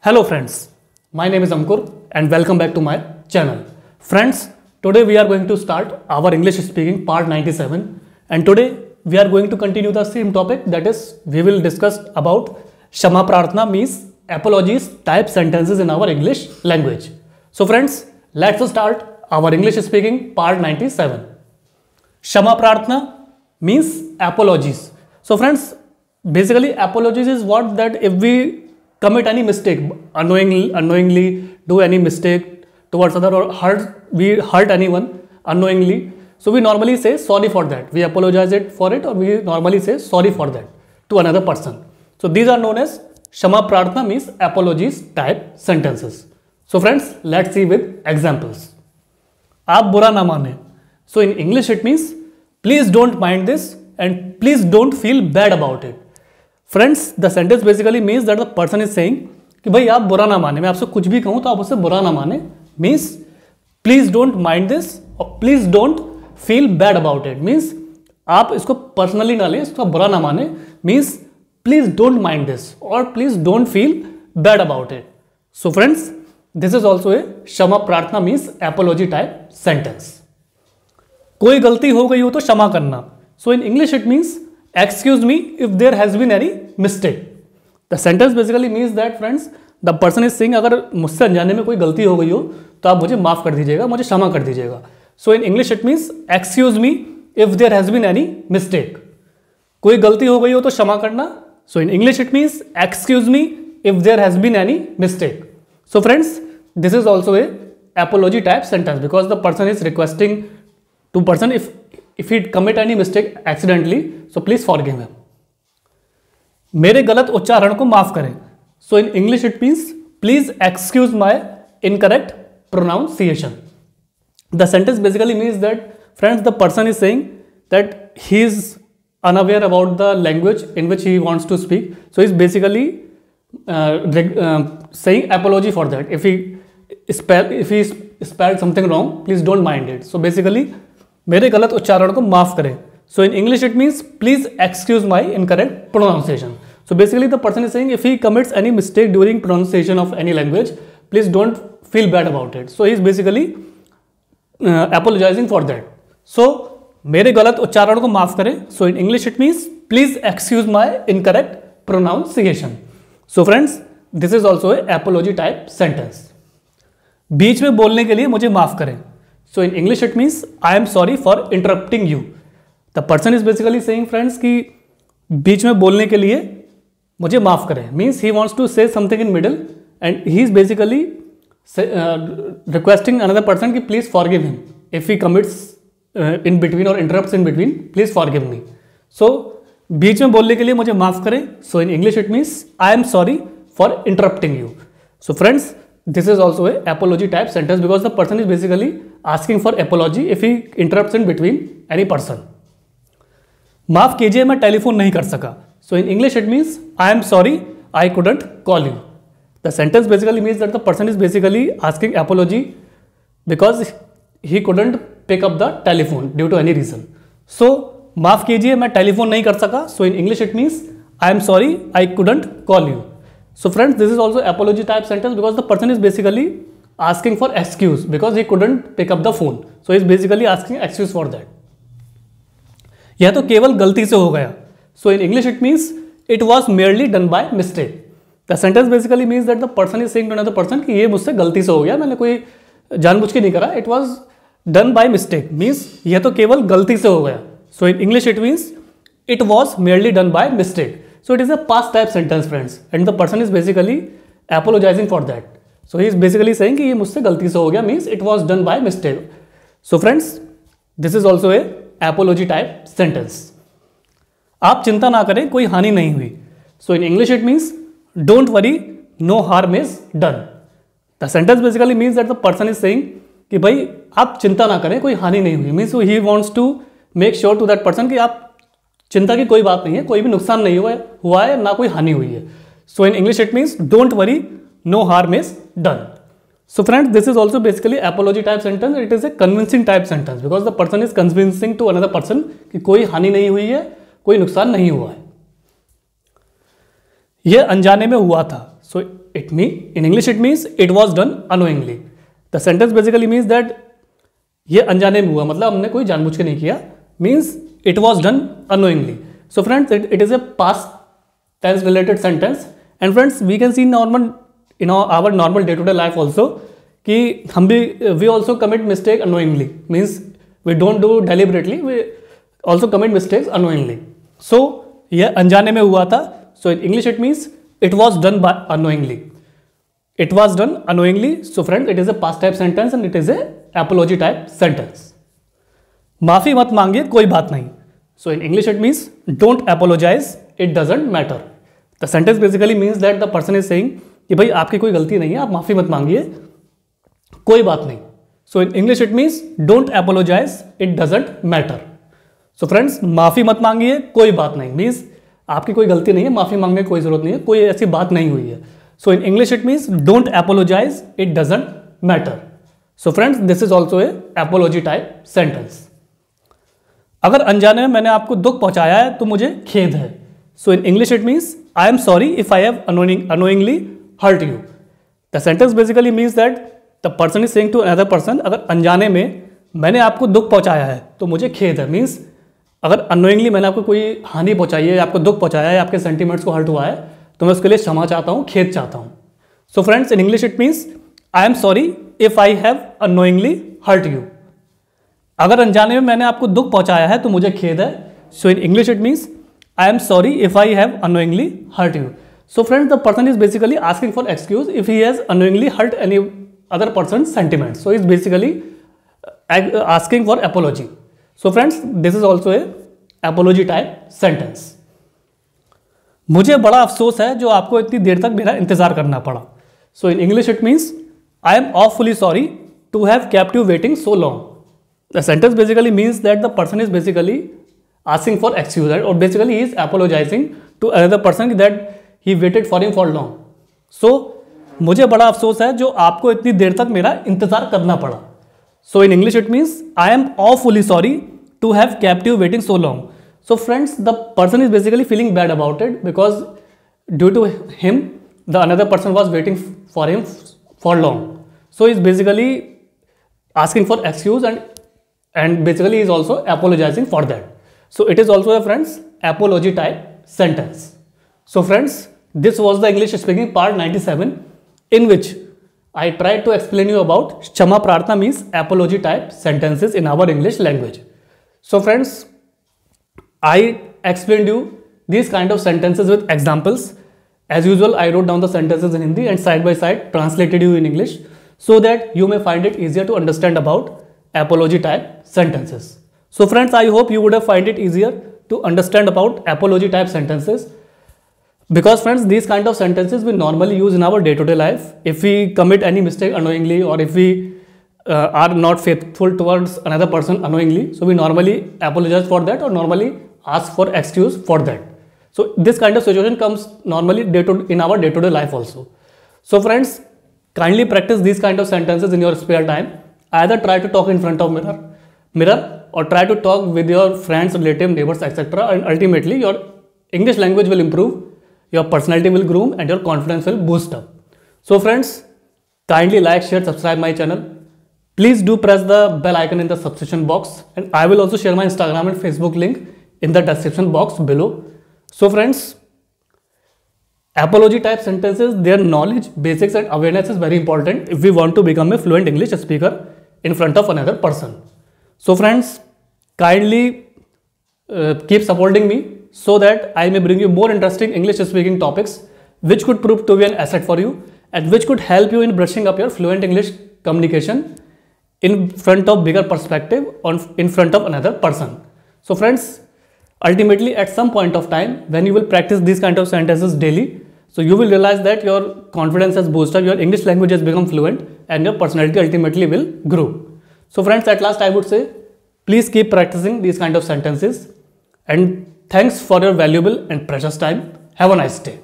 Hello friends, my name is Ankur and welcome back to my channel. Friends, today we are going to start our English speaking part 97 and today we are going to continue the same topic, that is we will discuss about Shama Prarthana means apologies type sentences in our English language. So friends, let's start our English speaking part 97. Shama Prarthana means apologies. So friends, basically apologies is what that if we commit any mistake, unknowingly do any mistake towards other or we hurt anyone unknowingly, so we normally say sorry for that. We apologize it for it or we normally say sorry for that to another person. So these are known as Shama Prarthana means apologies type sentences. So friends, let's see with examples. Aap bura na mane. So in English it means please don't mind this and please don't feel bad about it. Friends the sentence basically means that the person is saying कि भाई आप बुरा ना माने, मैं आपसे कुछ भी कहूं तो आप उससे बुरा ना माने, means please don't mind this और please don't feel bad about it, means आप इसको पर्सनली ना लें, इसको बुरा ना माने, means please don't mind this और please don't feel bad about it. So friends this is also a क्षमा प्रार्थना मीन्स एपोलॉजी टाइप सेंटेंस. कोई गलती हो गई हो तो क्षमा करना. So in English it means excuse me if there has been any mistake. The sentence basically means that friends the person is saying अगर मुझसे अनजाने में कोई गलती हो गई हो तो आप मुझे माफ़ कर दीजिएगा, मुझे क्षमा कर दीजिएगा. So in English it means excuse me if there has been any mistake. कोई गलती हो गई हो तो क्षमा करना. So in English it means excuse me if there has been any mistake. So friends this is also a apology type sentence because the person is requesting to person if he commit any mistake accidentally, so please forgive him. मेरे गलत उच्चारण को माफ करें. So in English it means please excuse my incorrect pronunciation. The sentence basically means that friends the person is saying that he is unaware about the language in which he wants to speak. So he is basically saying apology for that. If he spelled something wrong, please don't mind it. So basically मेरे गलत उच्चारण को माफ करें. So in English it means please excuse my incorrect pronunciation. So basically the person is saying if he commits any mistake during pronunciation of any language please don't feel bad about it. So he is basically apologising for that. सो मेरे गलत उच्चारण को माफ करें. So in English it means please excuse my incorrect pronunciation. So friends this is also a apology type sentence. बीच में बोलने के लिए मुझे माफ करें. So in English it means I am sorry for interrupting you. The person is basically saying friends कि बीच में बोलने के लिए मुझे माफ करें, means he wants to say something in middle and he is basically requesting another person कि please forgive him if he commits in between or interrupts in between, please forgive me. So बीच में बोलने के लिए मुझे माफ करें. So in English it means I am sorry for interrupting you. So friends this is also a apology type sentence because the person is basically asking for apology if he interrupts in between any person. माफ कीजिए मैं telephone नहीं कर सका. So in English it means I am sorry I couldn't call you. The sentence basically means that the person is basically asking apology because he couldn't pick up the telephone due to any reason. So माफ कीजिए मैं telephone नहीं कर सका. So in English it means I am sorry I couldn't call you. So friends this is also apology type sentence because the person is basically asking for excuse because he couldn't pick up the phone. So he is basically asking excuse for that. यह तो केवल गलती से हो गया. So in English it means it was merely done by mistake. The sentence basically means that the person is saying to another person कि ये मुझसे गलती से हो गया, मैंने कोई जानबूझ के नहीं करा. It was done by mistake means यह तो केवल गलती से हो गया. So in English it means it was merely done by mistake. So it is a past type sentence friends and the person is basically apologizing for that. So he is basically saying कि ये मुझसे गलती से हो गया means it was done by mistake. So friends this is also a apology type sentence. आप चिंता ना करें कोई हानि नहीं हुई. So in English it means don't worry no harm is done. The sentence basically means that the person is saying कि भाई आप चिंता ना करें कोई हानि नहीं हुई, means he wants to make sure to that person कि आप चिंता की कोई बात नहीं है, कोई भी नुकसान नहीं हुआ है ना कोई हानि हुई है. So in English it means don't worry no harm is done. So friends this is also basically apology type sentence. It is a convincing type sentence because the person is convincing to another person कि कोई हानि नहीं हुई है, कोई नुकसान नहीं हुआ है, यह अनजाने में हुआ था. सो it mean in English it means it was done unknowingly. The sentence basically means that ये अनजाने में हुआ, मतलब हमने कोई जानबूझ के नहीं किया, means it was done unknowingly. So friends, it is a past tense related sentence, and friends we can see normal in our normal day to day life also कि हम भी we also commit mistake unknowingly, means we don't do deliberately, we also commit mistakes unknowingly. So यह अनजाने में हुआ था. So in English it means it was done by unknowingly. It was done unknowingly. So friend, it is a past type sentence and it is a apology type sentence. माफी मत मांगिए, कोई बात नहीं. So in English it means don't apologize, it doesn't matter. The sentence basically means that the person is saying कि भाई आपकी कोई गलती नहीं है, आप माफी मत मांगिए, कोई बात नहीं. So in English it means don't apologize, it doesn't matter. So friends, माफी मत मांगिए, कोई बात नहीं means आपकी कोई गलती नहीं है, माफी मांगने की कोई जरूरत नहीं है, कोई ऐसी बात नहीं हुई है. So in English it means don't apologize, it doesn't matter. So friends, this is also a apology type sentence. अगर अनजाने में मैंने आपको दुख पहुंचाया है तो मुझे खेद है. So in English it means I am sorry if I have unknowingly hurt you. The sentence basically means that the person is saying to another person, अगर अनजाने में मैंने आपको दुख पहुंचाया है तो मुझे खेद है. मीन्स अगर अनोइंगली मैंने आपको कोई हानि पहुंचाई है, आपको दुख पहुंचाया है, आपके सेंटीमेंट्स को हर्ट हुआ है, तो मैं उसके लिए क्षमा चाहता हूँ, खेद चाहता हूँ. So friends, in English it means I am sorry if I have unknowingly hurt you. अगर अनजाने में मैंने आपको दुख पहुंचाया है तो मुझे खेद है. So in English it means I am sorry if I have unknowingly hurt you. So friends, the person is basically asking for excuse if he has unknowingly hurt any other person sentiments. So is basically asking for apology. So friends, this is also a apology type sentence. मुझे बड़ा अफसोस है जो आपको इतनी देर तक मेरा इंतजार करना पड़ा. So in English it means I am awfully sorry to have kept you waiting so long. The sentence basically means that the person is basically asking for excuse, or basically he is apologizing to another person that he waited for him for long. So मुझे बड़ा अफसोस है जो आपको इतनी देर तक मेरा इंतजार करना पड़ा. So in English it means I am awfully sorry to have kept you waiting so long. So friends, the person is basically feeling bad about it because due to him the another person was waiting for him for long. So he's basically asking for excuse and basically is also apologizing for that. So it is also a friends apology type sentence. So friends, this was the English speaking part 97 in which I tried to explain you about Kshama Prarthana means apology type sentences in our English language. So friends, I explained you these kind of sentences with examples. As usual, I wrote down the sentences in Hindi and side by side translated you in English so that you may find it easier to understand about apology type sentences. So friends, I hope you would have find it easier to understand about apology type sentences. Because friends, these kind of sentences we normally use in our day-to-day life. If we commit any mistake unknowingly, or if we are not faithful towards another person unknowingly, so we normally apologize for that or normally ask for excuse for that. So this kind of situation comes normally in our day-to-day life also. So friends, kindly practice these kind of sentences in your spare time. Either try to talk in front of mirror or try to talk with your friends, relatives, neighbors, etc. And ultimately your English language will improve. Your personality will groom and your confidence will boost up. So friends, kindly like, share, subscribe my channel. Please do press the bell icon in the subscription box, and I will also share my Instagram and Facebook link in the description box below. So friends, apology type sentences, their knowledge, basics and awareness is very important if we want to become a fluent English speaker in front of another person. So friends, kindly keep supporting me so that I may bring you more interesting English speaking topics which could prove to be an asset for you and which could help you in brushing up your fluent English communication in front of bigger perspective in front of another person. So friends, ultimately at some point of time when you will practice these kind of sentences daily, so you will realize that your confidence has boosted, your English language has become fluent and your personality ultimately will grow. So friends, at last I would say, please keep practicing these kind of sentences, and thanks for your valuable and precious time. Have a nice day.